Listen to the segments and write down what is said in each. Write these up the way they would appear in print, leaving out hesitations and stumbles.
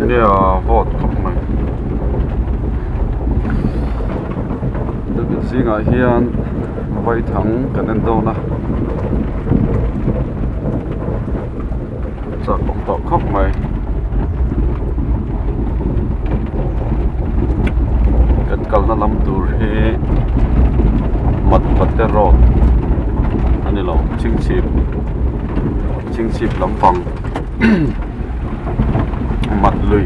nè vót khóc mày được cái gì ngại hiền Vaithang cái nên đâu nè chắc cũng tao khóc mày cái cal nó làm tour he mặt mặt tê rốt anh ấy lo chinh chip làm phẳng mặt lười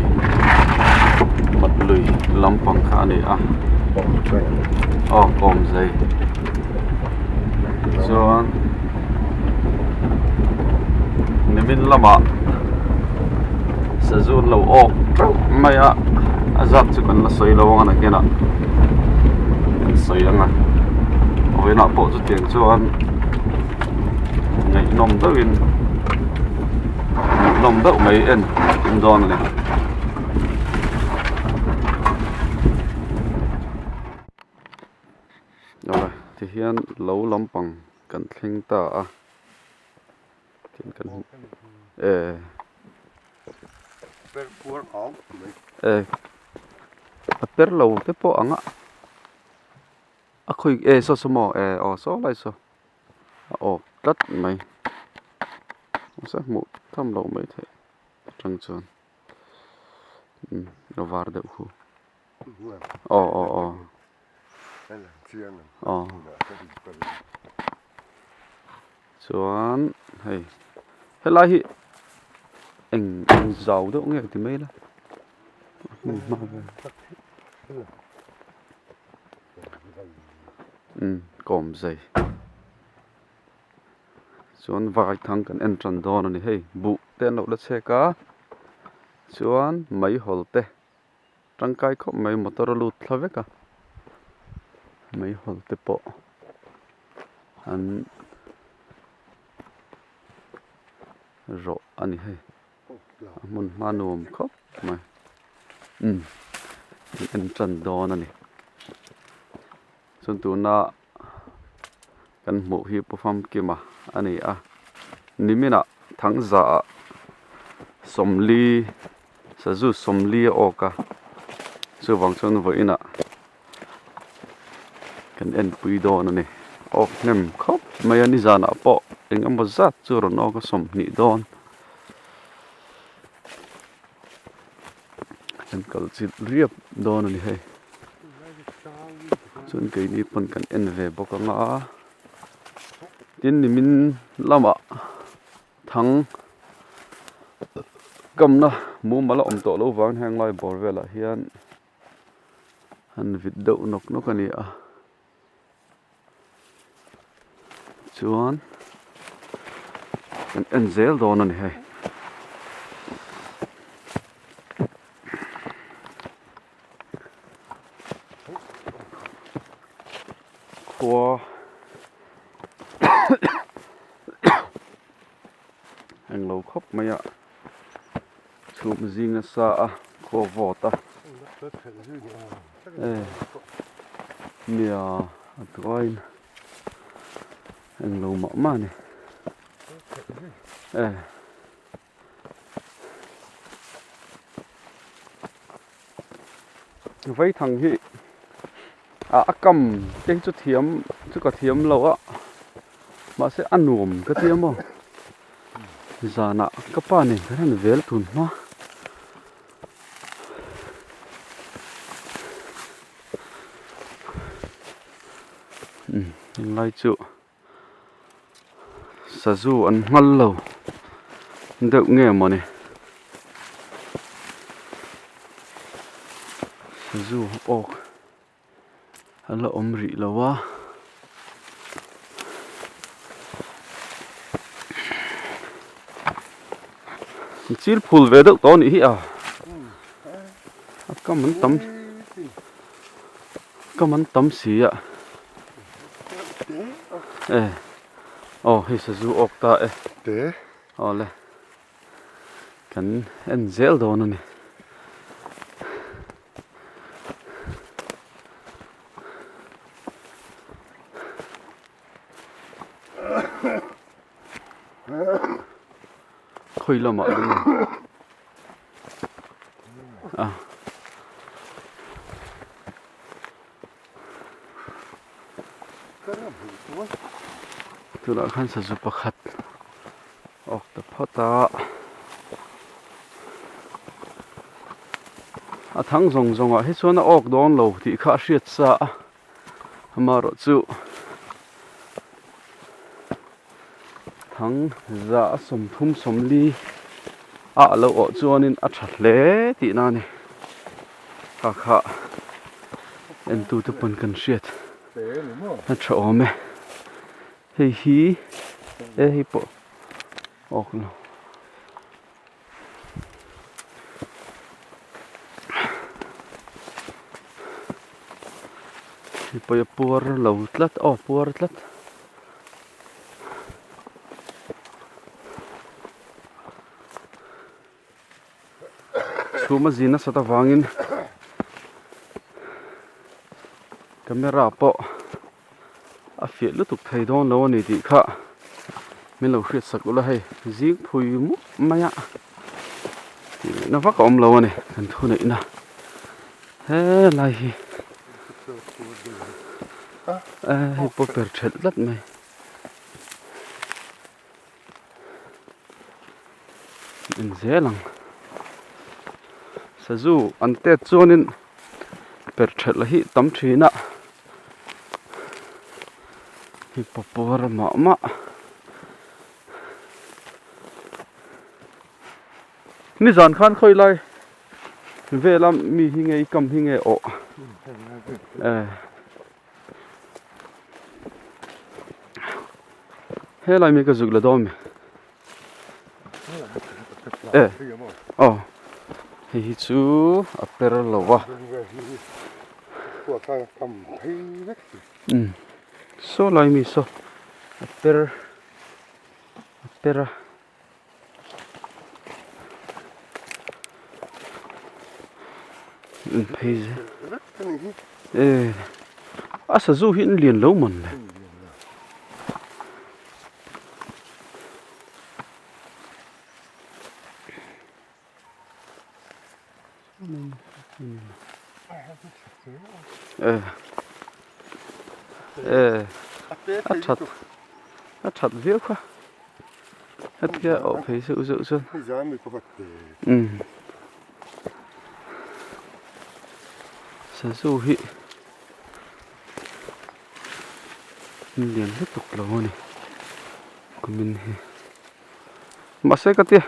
làm phẳng khá này à com dây cho nên mình làm à Sazu lâu ốc mày à azat chứ còn là sấy lâu anh kia nè sấy anh à với nọ bộ chút tiền cho anh ngày nôm đậu mấy en in don này rồi thì hiện lâu lắm bằng cần khen ta à cần per lâu thế po ang á khôi so small so lại so rất mày sao một thăm lâu mấy thế trăng tròn nó vào được khu chuan hay lại hi anh giàu đó nghe thì mấy đó còm dày chuan Vaithang kan en tran don ani hei bu ten lo la che ka chuan mai hol te tangkai khop mai motor lut thlaweka mai hol te po an ro ani hei mun manum khop mai en tran don ani chuan tu na kan mu hi perform kima ani a nimina thangza somli Sazu somli oka chu wang chon voina kan en pui don ani ok nem khop mai ani zana po engam bazat chu ron oka som ni don kan kal chit riap don ani hei chun ke ni pon kan en ve boka nga tin ni min lama thang cầm na mu mala om to lo wang hang lai bor vela hian han vit deuh nok ani a chuan en zel don ani hei Khua anh lâu khóc mày ạ chụp gì nghe xa khô vỏ ta nè tụi anh lâu mỏng mà này Vaithang hi cầm cái chút có thiếm lâu á mà sẽ ăn uống cái thiếm không giờ nè các bạn này cái này về là thun nó lại chịu Sazu ăn ngon lâu đậu nghe mà này Sazu là rị lâu quá chỉ phul về được to nỉ à có món tấm xí ạ hay Sazu ốc ta lên cần en zel đó nè khơi lắm ạ tu la khan Sazu pakhat ok ta phota a thang zong zong a hi chuan a ok dawn lo tih kha hriat sa amaro chu thang za a som thum som li a lo o chuanin a tha hle tih na ni kha en tu te pon kan hriat a tha awm e hei hi hi po ok no hi po ya puar lo tlat puar tlat chuma zina sata wangin camera po a fiat lutuk thei dawn lo ani tih kha min lo hriat sak ula hei zik phui mu maya na vak om lo ani kan thu nei na he lai hi hi po per thet lat mai in zelang Sazu ante chuanin per thet la hi tam thina hi popor ma ni zan khan khoi lai velam mi hi ngei kam hi nge o he lai mi ka zugla dom hi chu a per lawa so lai mi so a per phê a Sazu hiện liền lâu mần này a chặt viết quá hết kia ở phía sự sự xuân Sazu hi liền tiếp tục lâu này của mình mà sẽ cái tia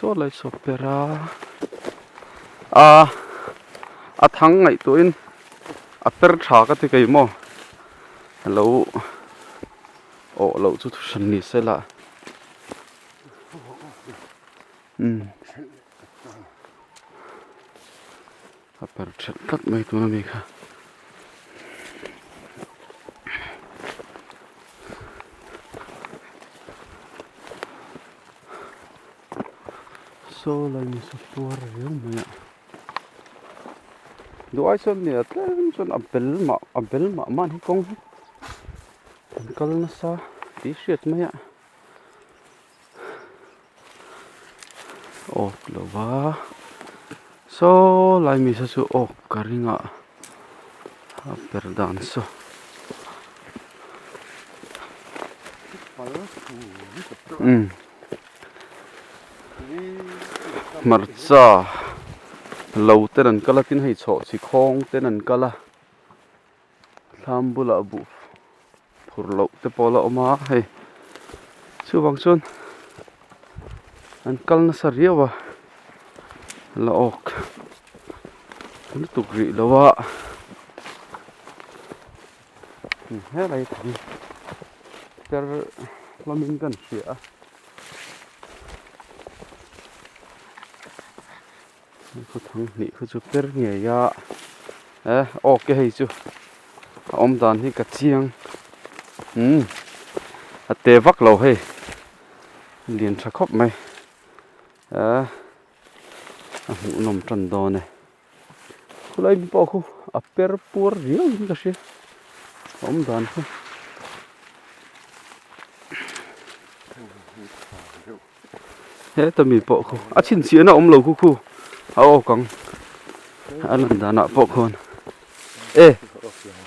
số lại số pera thắng ngày tuổi per thả cái thì cái mò lâu lâu chút sân nị sẽ là per chat cắt mấy tụi nó bị khá số lại mình số tua rồi mà đôi xuân này tên xuân apple mà man hi công câu nó sao tí shit mấy ạ lo va so lại mình sẽ cái ringa apple dance marcha lâu tên anh kala tin hay chọ chỉ khong tên anh kala tham bula bu phur lâu te pola oma hay chu bang chun anh kal na saria wa la ok nó tục rị lâu ạ hết này thì per la min kan sia khu thằng nị khu chụp per nghề ya ok hay chứ ông đàn hi cắt chiang tê vắc lâu hay liền chắc khóc mày nằm trần đòn này khu lấy bao khu per pur riêu như cái gì ông đàn khu thế tao mình bộ khu chín xía nó ông lâu khu khu còn anh làm đàn nọ bộ con ê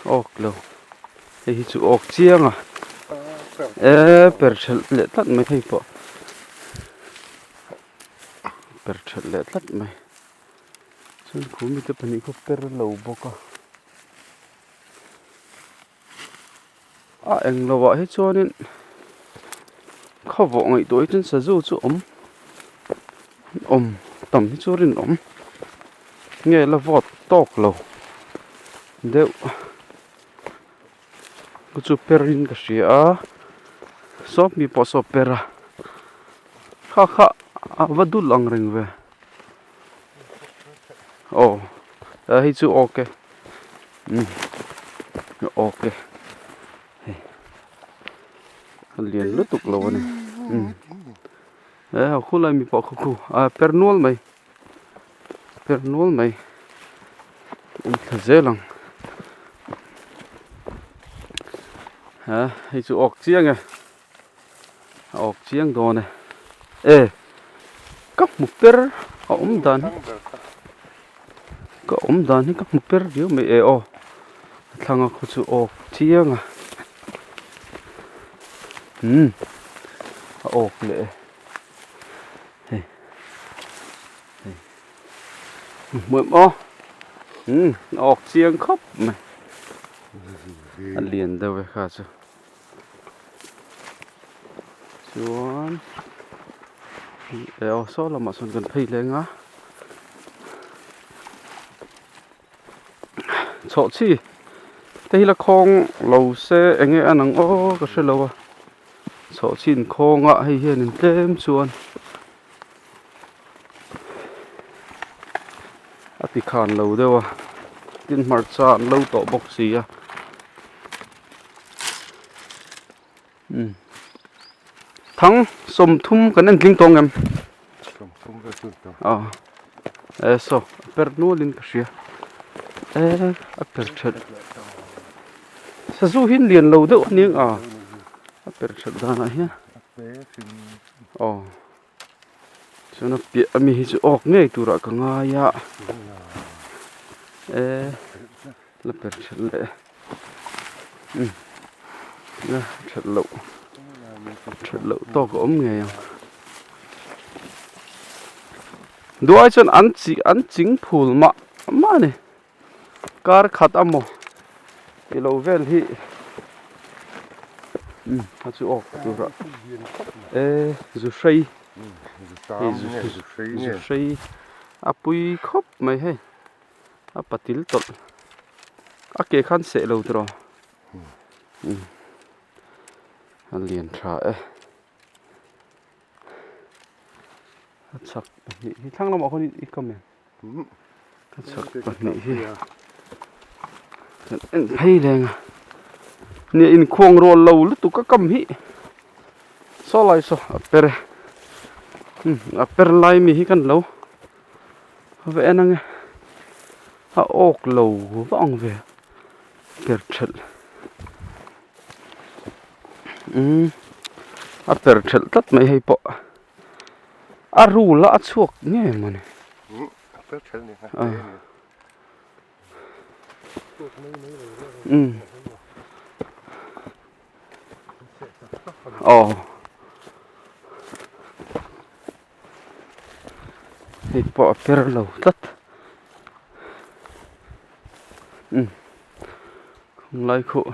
ốc lâu thì chú ốc chiang à per chật lệ tắt mày hay bỏ per chật lệ tắt mày chân cú mi tập này có per lâu bốc à anh lâu vậy hết cho nên khó vợ ngày tối trên Sazu chú tầm hết cho nên nghe là vọt tóc lâu đều có chú perin cái gì à shop mi bỏ shop pera khá khá vật đủ lăng rừng về hay chú ok ok liền lướt tục lâu này khu lại mi bỏ khu per nuol mày thật dễ lắm hay chú ọc chiang đồ này các mục per đàn các đàn hay các mục per biểu mày thằng có chú ọc chiang lệ mượm ọc chiang khóc mày anh liền đâu về khá chứ chuan số là mà xuân gần phi lên á chỗ chi đây là khong lầu xe anh ấy ăn cái xe lầu à chỗ chín khong ạ hay hiền thêm chuan thì khàn lầu đâu à tin mặt sàn lâu tổ bọc xì à thắng sôm thum cái nên linh tông em so per nu linh cái gì per chật Sazu hin liền lâu đâu niếng per chật đó này nhá cho nó bị mi hi ốc ngay tu ra cái ngay ya là per chật lệ chật lậu to có nghề đuôi chân ăn chính phul mà này car khát amo cái lầu vel hi chú ốc tu ra dù say apui khop mày hay apatil tol kê khăn sẽ lâu rồi anh liền trả chắc bẩn nhị thằng nào mà không đi cầm này chắc bẩn nhị anh thấy đây nè in khoang rồi lâu lúc tụi các cầm hi so lại so per lại mi hi kan lâu vậy anh nghe ốc lâu vong về per chật per chật tắt mày hay bỏ ru lạ chuộc nghe mà này per chật này thì bỏ per lâu tắt không lấy khổ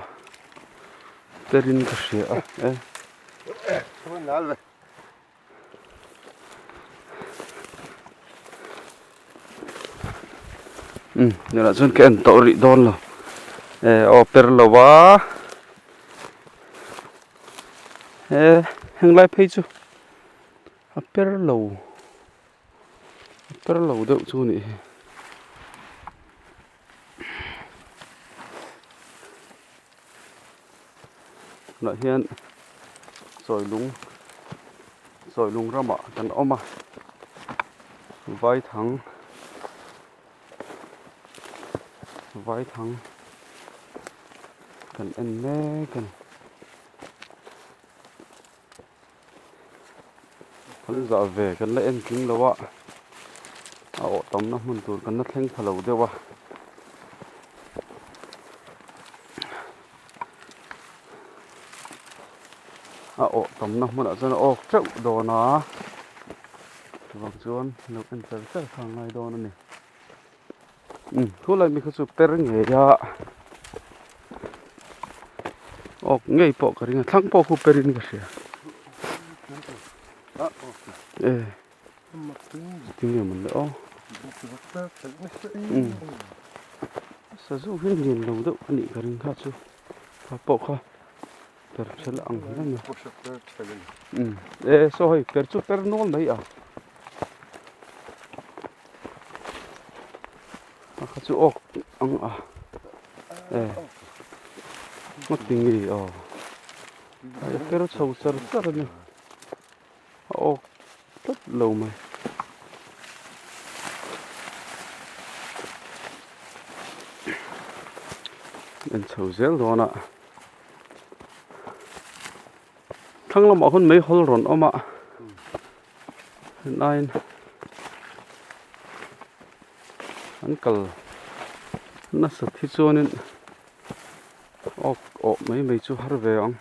perin cái gì giờ là dân cái tổ rị đòn rồi per lâu quá hăng lại pay chú per lâu đậu chú này lại hiện rồi lung ra mà cần ôm mà Vaithang cần Enna cần hắn dạo về cần lấy em kính lâu ạ tóm nó mình tụi cần nó thanh thở lâu đâu ạ ổ tầm năm muốn ở trên ổ trậu đồ nó vòng chuôn lúc anh tới rất thằng này đồ nó nè thu lại mình có chụp per nghề ya ổ nghề bộ cái này thằng bộ khu perin cái gì tiếng gì mình nữa Sazu hình nhìn lâu đâu anh cái này khác chứ bộ khác per sẽ là ăn thế này so hay per chụp per nol đấy à khác chứ ăn à mất tiếng gì per sầu sờ sờ nữa rất lâu mày anh sầu dẻo rồi nè thằng làm con mấy hol rồi ông ạ này anh cần nó sạch hết cho nên mấy chú har về ông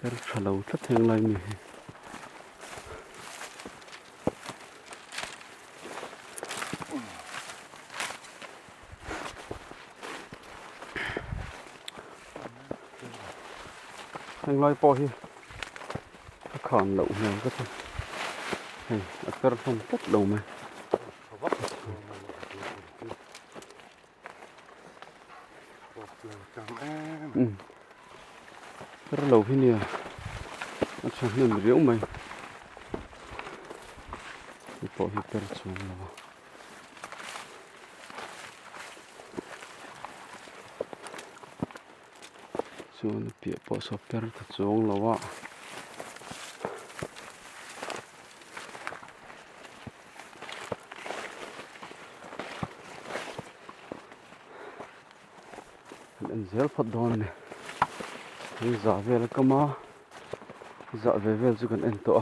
cái trả lâu rất thèm lại mình anh nói po hi còn lậu nhiều cái thôi này cái không tốt đầu mà cái lậu hi nè nó chẳng nên rượu mày po hi per chuông lo chuông bịa po so per chuông lo wa anh dễ phát đòn này, anh giả về là cơ mà, giả về về chứ còn anh to.